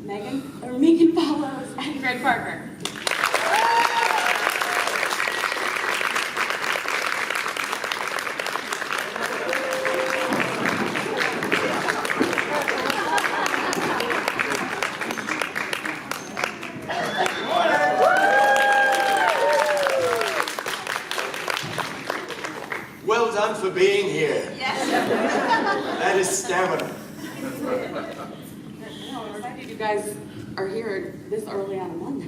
Megan Follows and Greg Parker. Well done for being here. Yes. That is stamina. I'm excited you guys are here this early on a Monday.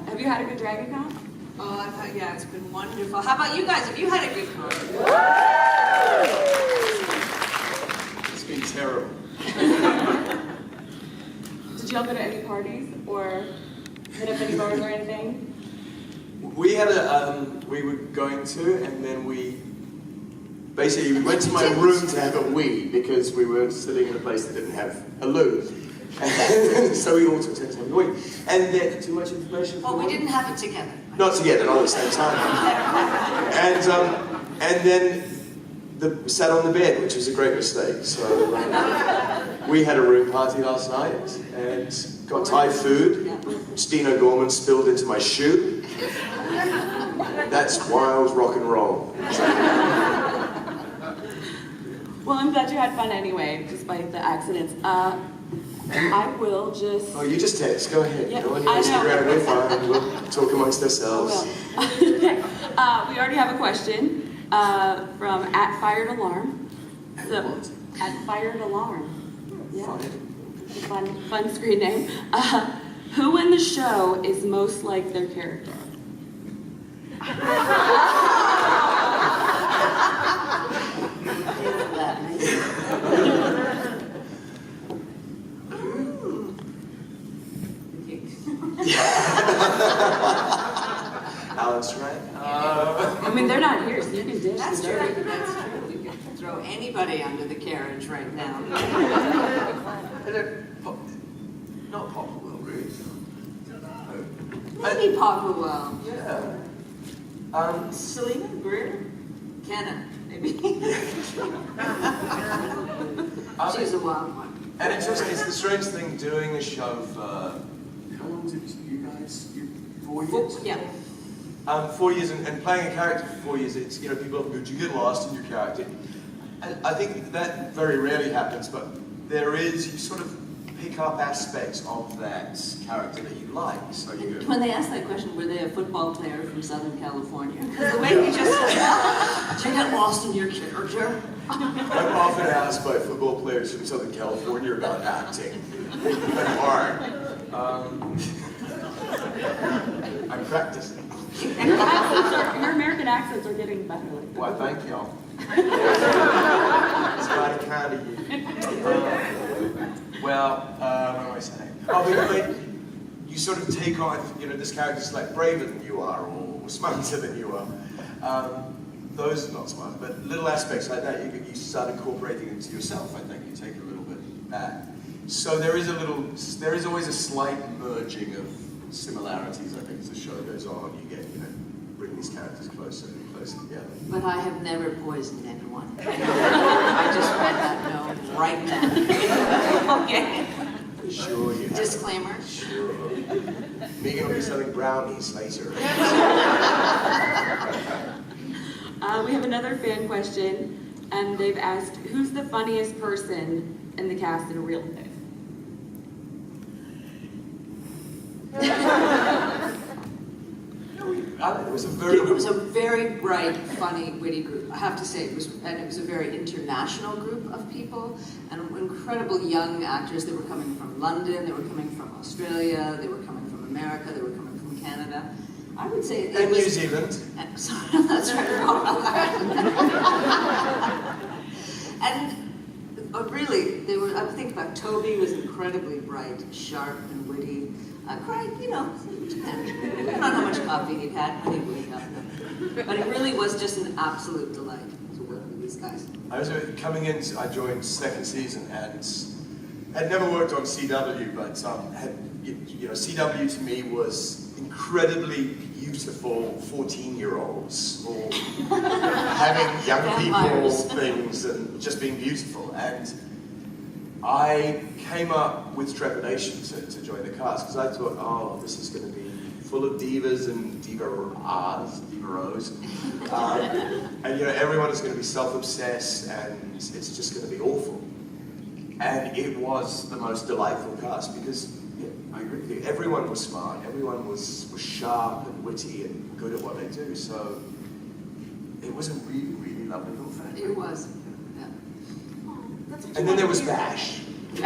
Have you had a good Dragon Con? Oh, yeah, it's been wonderful. How about you guys? Have you had a good con? It's been terrible. Did y'all go to any parties or hit up any bars or anything? We had we were going to, and then we went to my room to have a wee because we were sitting in a place that didn't have a loo. So we all took turns having a wee. And then, too much information? Well, we didn't have it together. Not together, not at the same time. And then sat on the bed, which was a great mistake. So we had a room party last night and got Thai food, which Dino Gorman spilled into my shoe. That's wild rock and roll. Well, I'm glad you had fun anyway, despite the accidents. I will just... Oh, you just text. Go ahead. Yeah, Go on your Instagram. We're fine. We'll talk amongst ourselves. Okay. We already have a question from @FiredAlarm. So, @FiredAlarm. Yeah. Fun screen name. Who in the show is most like their character? Alex, right? I mean, they're not here, so you can dish. That's true. That's true. You can throw anybody under the carriage right now. Not popular, really. Maybe Papa. Yeah. Selena Greer? Kenna, maybe. She's a wild one. And it's the strange thing doing a show for, how long was it, you guys? 4 years? Yeah. 4 years and playing a character for 4 years, it's, people often go, do you get lost in your character? And I think that very rarely happens, but you sort of pick up aspects of that character that you like. So you go, When they asked that question, were they a football player from Southern California? Because the way you just did you get lost in your character? I'm often asked by football players from Southern California about acting. But hard. I'm practicing. Your American accents are getting better. Why, thank y'all. It's mighty kind of you. What am I saying? You sort of take on, this character's like braver than you are, or smarter than you are. Those are not smart, but little aspects like that you start incorporating into yourself. I think you take a little bit back. So there is always a slight merging of similarities. I think as the show goes on, you get bring these characters closer and closer together. But I have never poisoned anyone. I just want that known right now. Okay. Sure you have. Disclaimer. Sure. Megan will be selling brownies later. We have another fan question, and they've asked, who's the funniest person in the cast in real life? It was a very bright, funny, witty group. I have to say, it was a very international group of people, and incredible young actors. They were coming from London, they were coming from Australia, they were coming from America, they were coming from Canada. I would say and New Zealand. Sorry, that's right. And really, they were. I would think about Toby was incredibly bright, sharp, and witty. Quite, I don't know how much coffee he'd had when he woke up, but it really was just an absolute delight to work with these guys. I was coming in. I joined second season and had never worked on CW, but CW to me was incredibly beautiful 14-year-olds or having young people things and just being beautiful. And I came up with trepidation to join the cast because I thought, oh, this is going to be full of divas and diva-ros. And everyone is going to be self-obsessed and it's just going to be awful. And it was the most delightful cast because, yeah, I agree with you, everyone was smart, everyone was sharp and witty and good at what they do, so it was a really, really lovely little family. It was. And then there was Bash. He's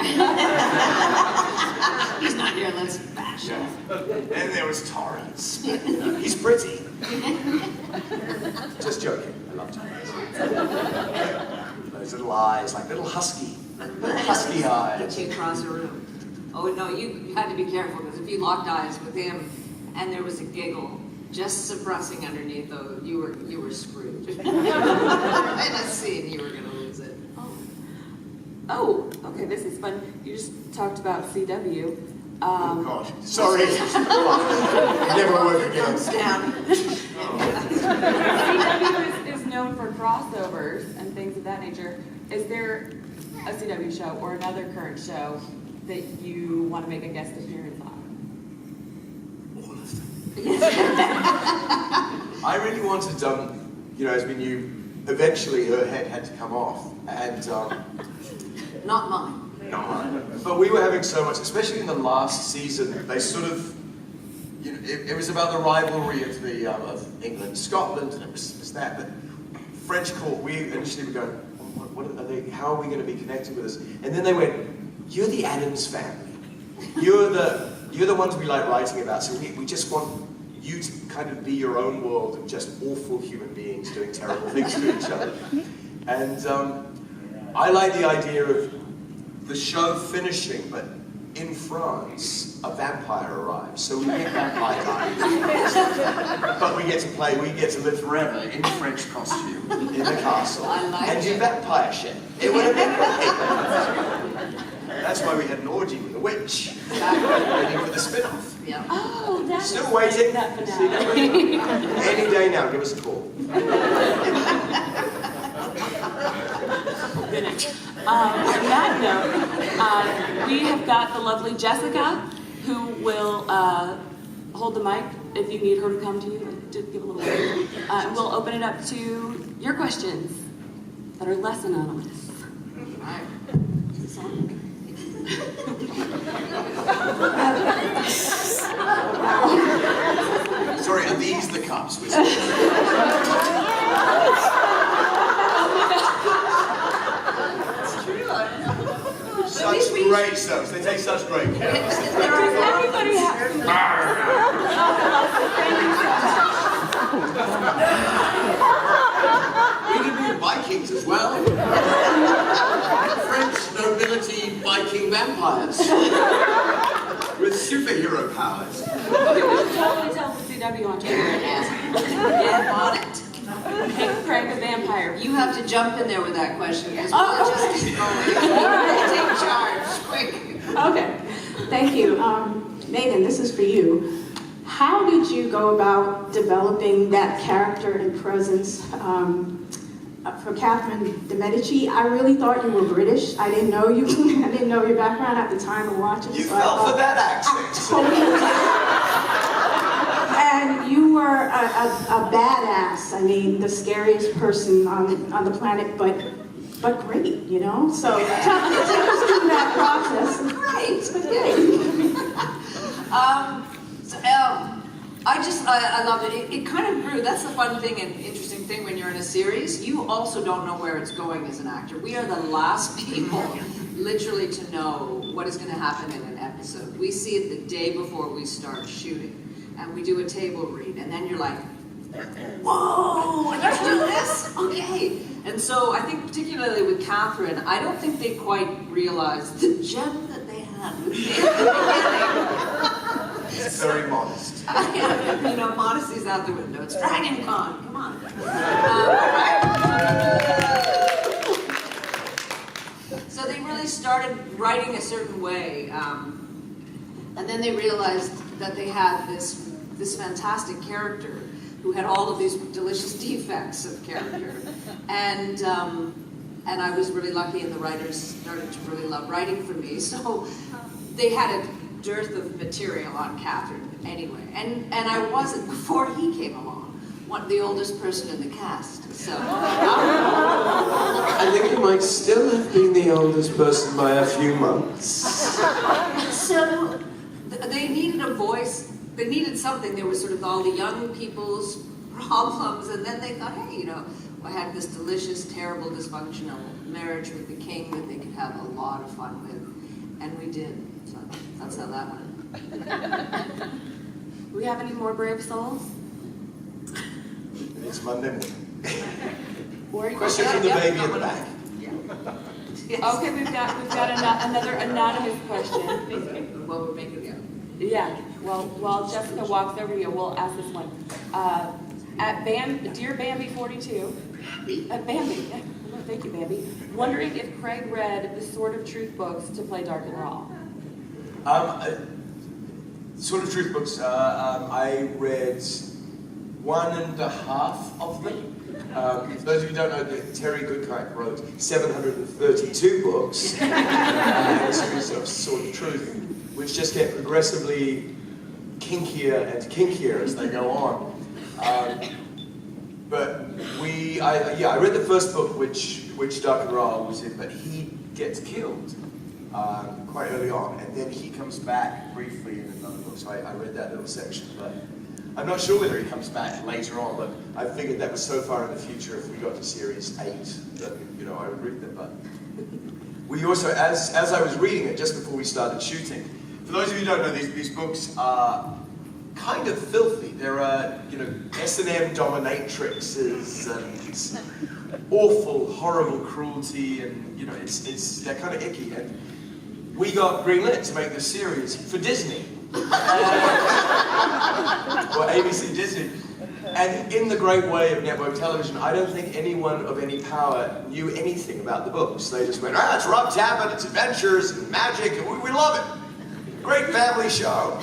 not here, let's bash him. And there was Torrance. He's pretty. Just joking. I love Torrance. Those little eyes, like little husky eyes. Get you across the room. Oh no, you had to be careful because if you locked eyes with him and there was a giggle just suppressing underneath, though, you were screwed. In a scene, you were going to lose it. Oh, okay, this is fun. You just talked about CW. Oh gosh, sorry. Never work again. Thumbs down. CW is known for crossovers and things of that nature. Is there a CW show or another current show that you want to make a guest appearance on? All of them. I really wanted, as we knew, eventually her head had to come off, and Not mine. not mine. But we were having so much, especially in the last season. They sort of, it was about the rivalry of of England and Scotland, and it was that. But French court, we initially were going, what are they? How are we going to be connected with this? And then they went, you're the Addams family. You're the ones we like writing about. So we just want you to kind of be your own world of just awful human beings doing terrible things to each other. And I like the idea of the show finishing, but in France, a vampire arrives. So we get vampire diaries. But we get to live forever in French costume, in a castle, and do vampire shit. It would have been great. That's why we had an orgy with a witch, waiting for the spin-off. Yeah. Oh, that's Still waiting. that finale. Any day now, give us a call. On that note, we have got the lovely Jessica, who will hold the mic if you need her to come to you, to give a little wave. And we'll open it up to your questions that are less anonymous. Right. Sorry, are these the cups? Such great stuff. They take such great care. Does everybody have We can do Vikings as well. French nobility Viking vampires with superhero powers. You can totally tell the CW on Twitter. Get on it. Make Craig a vampire. You have to jump in there with that question because we'll just keep going. Take charge, quick. Okay, thank you. Megan, this is for you. How did you go about developing that character and presence for Catherine De Medici? I really thought you were British. I didn't know you. I didn't know your background at the time of watching. You fell for that accent. And you were a badass. I mean, the scariest person on the planet, but great, you know? So take us through that process. Great. I love it. It kind of grew. That's the fun thing and interesting thing when you're in a series. You also don't know where it's going as an actor. We are the last people, literally, to know what is going to happen in an episode. We see it the day before we start shooting. And we do a table read, and then you're like, whoa, and you do this? Okay. And so I think particularly with Catherine, I don't think they quite realized the gem that they had with me at the beginning. It's very modest. Modesty's out the window. It's Dragon Con, come on. So they really started writing a certain way, and then they realized that they had this fantastic character who had all of these delicious defects of character. And and I was really lucky, and the writers started to really love writing for me. So they had a dearth of material on Catherine anyway, and I wasn't before he came along, the oldest person in the cast. So I think you might still have been the oldest person by a few months. So they needed a voice. They needed something. There was sort of all the young people's problems, and then they thought, hey, I had this delicious, terrible, dysfunctional marriage with the king that they could have a lot of fun with, and we did. So that's how that went. Do we have any more brave souls? It's Monday morning. Or Question from the baby in the back. Yes. Okay, we've got another anonymous question. Well, we're making it. Yeah. Well, while Jessica walks over here, we'll ask this one. Dear Bambi 42. Bambi. Yeah. Oh, thank you, Bambi. Wondering if Craig read the Sword of Truth books to play Dark and Raw. Sword of Truth books. I read 1.5 of them. For those of you who don't know, Terry Goodkite wrote 732 books in a series of Sword of Truth, which just get progressively kinkier and kinkier as they go on. But I read the first book, which Dark and Raw was in, but he gets killed quite early on, and then he comes back briefly in another book. So I read that little section, but I'm not sure whether he comes back later on. But I figured that was so far in the future. If we got to series 8, that I would read them. But we also, as I was reading it just before we started shooting. For those of you who don't know, these books are kind of filthy. There are, S&M dominatrixes and awful, horrible cruelty, and they're kind of icky. And we got greenlit to make this series for Disney, or ABC Disney. And in the great way of network television, I don't think anyone of any power knew anything about the books. They just went, it's Rob Tappet, it's adventures and magic, and we love it. Great family show.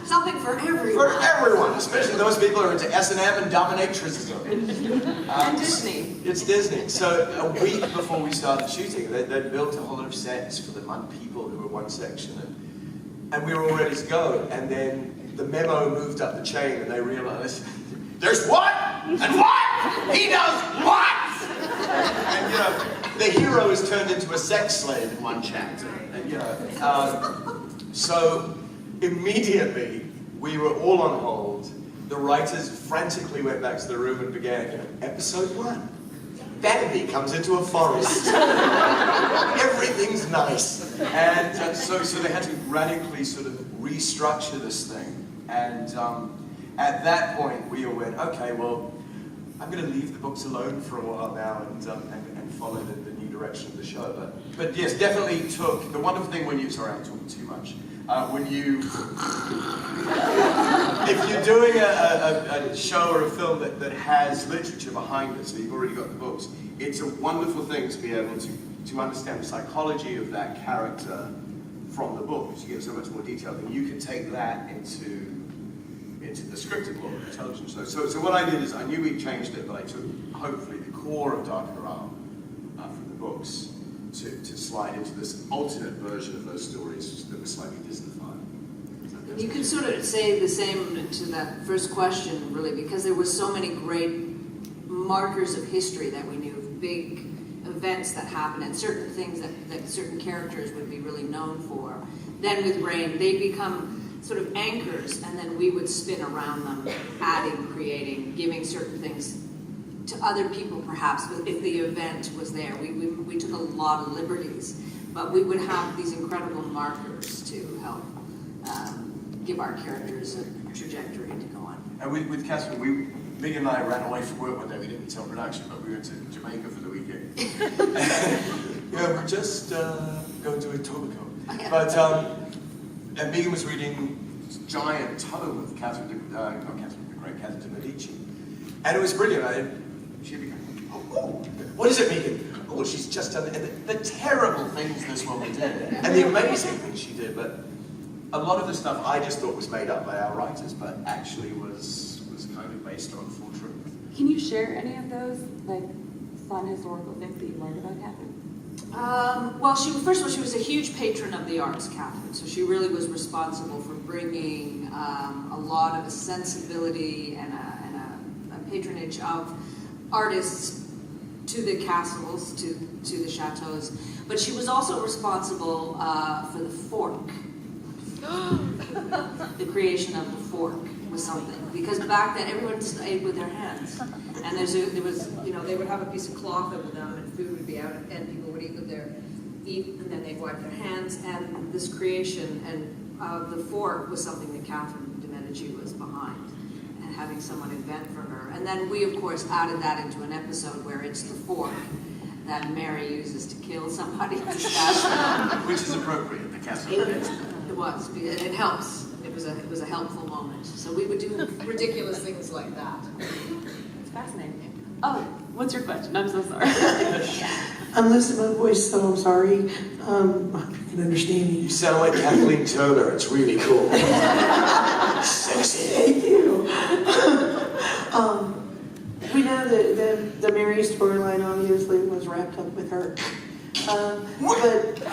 Something for everyone. For everyone, especially those people who are into S&M and dominatrixes. And Disney. It's Disney. So a week before we started shooting, they'd built a whole lot of sets for the people who were one section, and we were all ready to go. And then the memo moved up the chain, and they realized, there's what? And what? He does what? And the hero is turned into a sex slave in one chapter. And so immediately we were all on hold. The writers frantically went back to the room and began, episode 1. Bambi comes into a forest. Everything's nice. And so they had to radically sort of restructure this thing. And at that point, we all went, okay, well, I'm going to leave the books alone for a while now and follow the new direction of the show. But yes, definitely took the wonderful thing when you. Sorry, I'm talking too much. If you're doing a show or a film that has literature behind it, so you've already got the books, it's a wonderful thing to be able to understand the psychology of that character from the book, because you get so much more detail, and you can take that into the scripted book, the television show. So what I did is, I knew we changed it, but I took, hopefully, the core of Dark and Raw from the books to slide into this alternate version of those stories that was slightly Disney-fied. You could sort of say the same to that first question, really, because there were so many great markers of history that we knew, big events that happened, and certain things that certain characters would be really known for. Then with Rain, they become sort of anchors, and then we would spin around them, adding, creating, giving certain things to other people, perhaps, if the event was there. We took a lot of liberties, but we would have these incredible markers to help give our characters a trajectory to go on. And with Catherine, Megan and I ran away from work one day. We didn't tell production, but we went to Jamaica for the weekend. We're just going to Etobicoke. Yeah. But and Megan was reading this giant tome of Catherine De Medici, and it was brilliant. She'd be going, oh, what is it, Megan? Oh, she's just done the terrible things this woman did, and the amazing things she did. But a lot of the stuff I just thought was made up by our writers, but actually was kind of based on full truth. Can you share any of those, like fun historical things that you learned about Catherine? Well, first of all, she was a huge patron of the arts, Catherine. So she really was responsible for bringing a lot of a sensibility and a patronage of artists to the castles, to the chateaus. But she was also responsible for the fork. The creation of the fork was something, because back then everyone just ate with their hands, and there was they would have a piece of cloth over them, and food would be out, and people would eat with their feet, and then they'd wipe their hands. And this creation of the fork was something that Catherine De Medici was behind, and having someone invent for her. And then we, of course, added that into an episode where it's the fork that Mary uses to kill somebody. Which is appropriate in the castle. It was, and it helps. It was a helpful moment. So we would do ridiculous things like that. It's fascinating. Oh, what's your question? I'm so sorry. I'm losing my voice, so I'm sorry. I can understand you. You sound like Kathleen Turner. It's really cool. Sexy. Thank you. We know that the Mary storyline obviously was wrapped up with her. But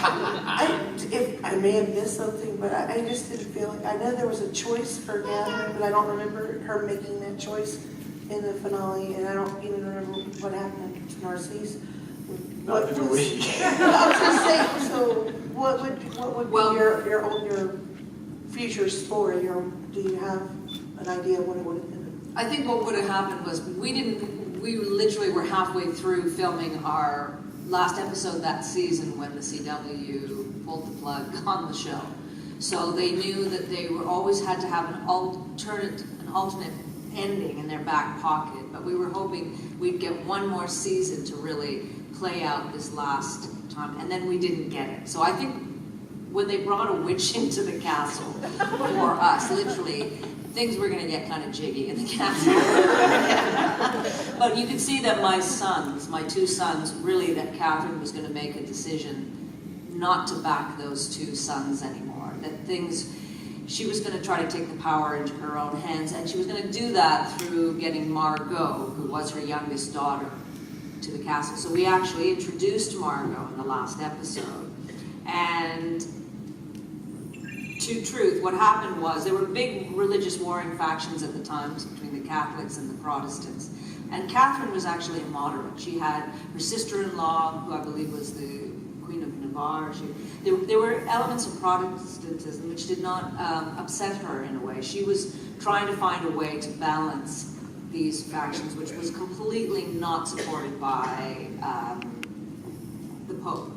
I may have missed something, but I just didn't feel like, I know there was a choice for Catherine, but I don't remember her making that choice in the finale, and I don't even remember what happened to Narcisse. Neither do we. I was just saying, so what would be your future story, or do you have an idea what it would have been? I think what would have happened was we literally were halfway through filming our last episode that season when the CW pulled the plug on the show. So they knew that they always had to have an alternate ending in their back pocket, but we were hoping we'd get one more season to really play out this last time, and then we didn't get it. So I think when they brought a witch into the castle for us, literally, things were going to get kind of jiggy in the castle. But you could see that my two sons, really, that Catherine was going to make a decision not to back those two sons anymore. She was going to try to take the power into her own hands, and she was going to do that through getting Margot, who was her youngest daughter, to the castle. So we actually introduced Margot in the last episode. And to truth, what happened was there were big religious warring factions at the time between the Catholics and the Protestants. And Catherine was actually a moderate. She had her sister-in-law, who I believe was the Queen of Navarre. There were elements of Protestantism which did not upset her in a way. She was trying to find a way to balance these factions, which was completely not supported by the Pope.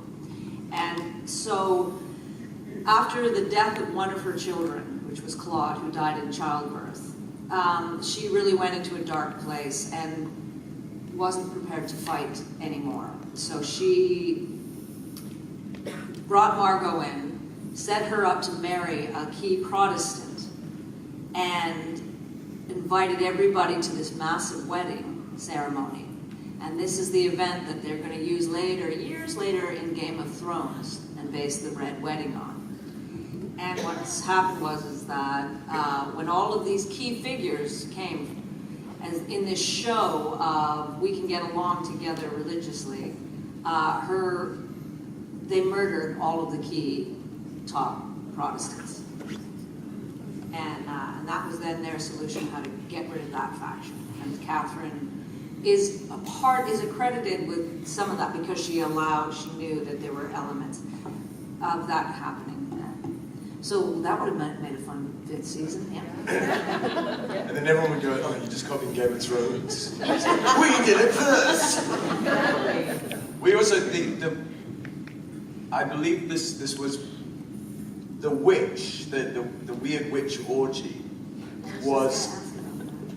And so after the death of one of her children, which was Claude, who died in childbirth, she really went into a dark place and wasn't prepared to fight anymore. So she brought Margot in, set her up to marry a key Protestant, and invited everybody to this massive wedding ceremony. And this is the event that they're going to use later, years later, in Game of Thrones and base the Red Wedding on. And what's happened is that when all of these key figures came, as in this show of We Can Get Along Together Religiously, they murdered all of the key top Protestants. And that was then their solution, how to get rid of that faction. And Catherine is accredited with some of that because she knew that there were elements of that happening. So that would have made a fun 5th season, yeah. And then everyone would go, oh, you just copied Game of Thrones. We did it first! We also, I believe this was the witch, the weird witch orgy,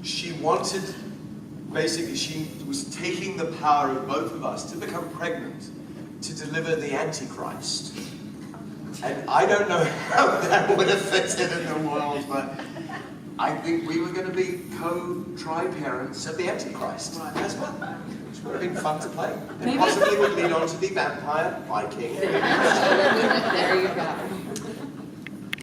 she wanted, basically she was taking the power of both of us to become pregnant, to deliver the Antichrist. And I don't know how that would have fitted in the world, but I think we were going to be co-tri-parents of the Antichrist as well. Which would have been fun to play. And possibly would lead on to the vampire Viking. There you go.